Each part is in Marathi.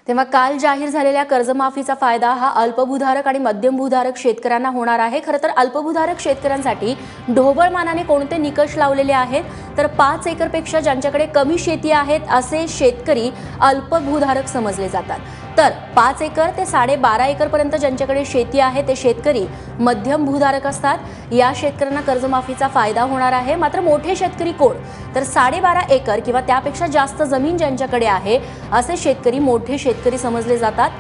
तेव्हा काल जाहीर झालेल्या कर्जमाफीचा फायदा हा अल्पभूधारक आणि मध्यमभूधारक शेतकऱ्यांना होणार आहे। खरं तर अल्पभूधारक शेतकऱ्यांसाठी ढोबळमानाने कोणते निकष लावलेले आहेत, तर 5 एकरपेक्षा ज्यांच्याकडे कमी शेती आहेत असे शेतकरी अल्पभूधारक समजले जातात। तर 5 एकर ते 12.5 एकर पर्यंत ज्यांच्याकडे शेती आहे ते शेतकरी मध्यम भूधारक असतात। या शेतकऱ्यांना कर्जमाफीचा फायदा होणार आहे। मात्र मोठे शेतकरी कोण, तर 12.5 एकर किंवा त्यापेक्षा जास्त जमीन ज्यांच्याकडे आहे असे शेतकरी मोठे शेतकरी समजले जातात।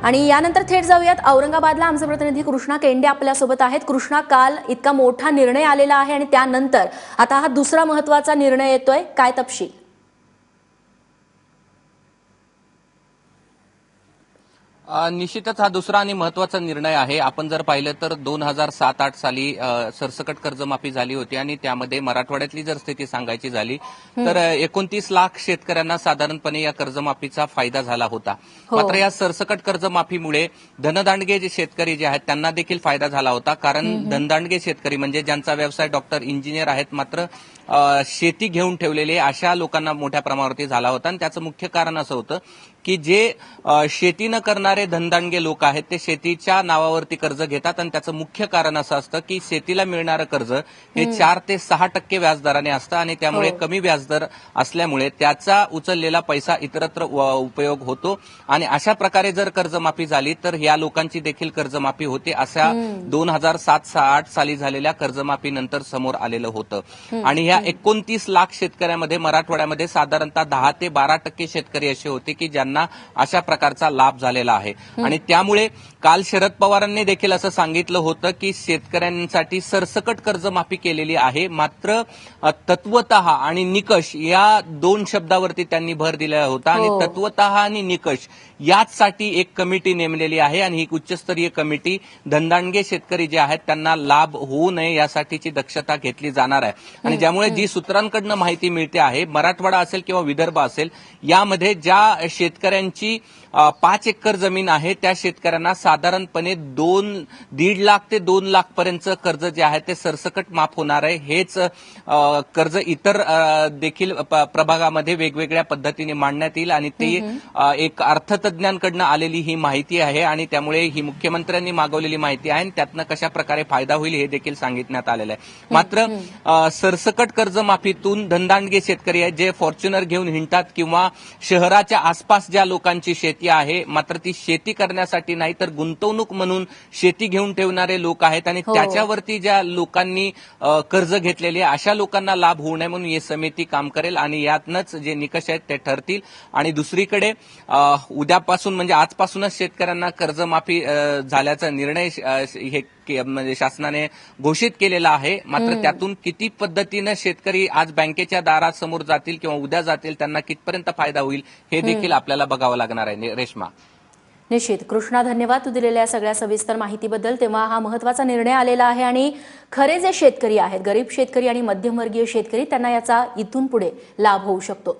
आणि यानंतर थेट जाऊयात औरंगाबादला। आमचे प्रतिनिधी कृष्णा केंडे आपल्यासोबत आहेत। कृष्णा, काल इतका मोठा निर्णय आलेला आहे आणि त्यानंतर आता हा दुसरा महत्त्वाचा निर्णय येतोय, काय तपशील? निश्चितच हा दुसरा आणि महत्वाचा निर्णय आहे। आपण जर पाहिलं तर 2007-8 साली सरसकट कर्जमाफी झाली होती आणि त्यामध्ये मराठवाड्यातली जर स्थिती सांगायची झाली तर 29 लाख शेतकऱ्यांना साधारणपणे या कर्जमाफीचा फायदा झाला होता। मात्र या सरसकट कर्जमाफीमुळे धनदांडगे जे शेतकरी जे आहेत त्यांना देखील फायदा झाला होता। कारण धनदांडगे शेतकरी म्हणजे ज्यांचा व्यवसाय डॉक्टर, इंजिनियर आहेत, मात्र शेती घेऊन ठेवलेले अशा लोकांना मोठ्या प्रमाणावरती झाला होता। आणि त्याचं मुख्य कारण असं होतं की जे शेती न करणारे धनदांडगे लोक आहेत ते शेतीच्या नावावरती कर्ज घेतात आणि त्याचं मुख्य कारण असं असतं की शेतीला मिळणारं कर्ज हे 4 ते 6% व्याजदराने असतं आणि त्यामुळे कमी व्याजदर असल्यामुळे त्याचा उचललेला पैसा इतरत्र उपयोग होतो। आणि अशा प्रकारे जर कर्जमाफी झाली तर या लोकांची देखील कर्जमाफी होते, अशा 2007-8 साली झालेल्या कर्जमाफीनंतर समोर आलेलं होतं। आणि ह्या 29 लाख शेतकऱ्यांमध्ये मराठवाड्यामध्ये साधारणतः 10 ते 12% शेतकरी असे होते की ज्यांना अशा प्रकारचा लाभ झालेला आहे। आणि त्यामुळे काल शरद पवारांनी देखील असं सांगितलं होतं की शेतकऱ्यांसाठी सरसकट कर्जमाफी केलेली आहे, मात्र तत्वतः आणि निकष या 2 शब्दावरती त्यांनी भर दिला होता। आणि तत्वतः आणि निकष याचसाठी एक कमिटी नेमलेली आहे आणि ही उच्चस्तरीय कमिटी धनदांडगे शेतकरी जे आहेत त्यांना लाभ होऊ नये यासाठीची दक्षता घेतली जाणार आहे। आणि ज्यामुळे जी सूत्रांकडनं माहिती मिळते आहे, मराठवाडा असेल किंवा विदर्भ असेल, यामध्ये ज्या शेतकऱ्यांची 5 एकर जमीन आहे त्या शेतकऱ्यांना साधारणपणे 1.5 लाख ते 2 लाख पर्यंतचं कर्ज जे आहे ते सरसकट माफ होणार आहे। हेच कर्ज इतर देखील प्रभागामध्ये वेगवेगळ्या पद्धतीने मांडण्यात येईल आणि ते एक अर्थतज्ञांकडनं आलेली ही माहिती आहे आणि त्यामुळे ही मुख्यमंत्र्यांनी मागवलेली माहिती आहे आणि त्यातनं कशा प्रकारे फायदा होईल हे देखील सांगितण्यात आलेलं आहे। मात्र सरसकट कर्जमाफीतून धनदांडगे शेतकरी आहेत जे फॉर्च्युनर घेऊन हिंडतात किंवा शहराच्या आसपास ज्या लोकांची शेती आहे मात्र ती शेती करण्यासाठी नाही तर गुंतवणूक म्हणून शेती घेऊन ठेवणारे लोक आहेत आणि त्याच्यावरती ज्या लोकांनी कर्ज घेतलेले अशा लोकांना लाभ होऊ नये म्हणून ही समिती काम करेल आणि यातनच जे निकष आहेत ते ठरतील। आणि दुसरीकडे उद्यापासून म्हणजे आजपासूनच शेतकऱ्यांना कर्जमाफी झाल्याचा निर्णय हे म्हणजे शासनाने घोषित केलेला आहे। मात्र त्यातून किती पद्धतीनं शेतकरी आज बँकेच्या दारासमोर जातील किंवा उद्या जातील, त्यांना कितपर्यंत फायदा होईल हे देखील आपल्याला बघावं लागणार आहे। रेश्मा, निश्चित कृष्णा, धन्यवाद तू दिलेल्या सगळ्या सविस्तर माहितीबद्दल। तेव्हा हा महत्त्वाचा निर्णय आलेला आहे आणि खरे जे शेतकरी आहेत, गरीब शेतकरी आणि मध्यमवर्गीय शेतकरी, त्यांना याचा इथून पुढे लाभ होऊ शकतो।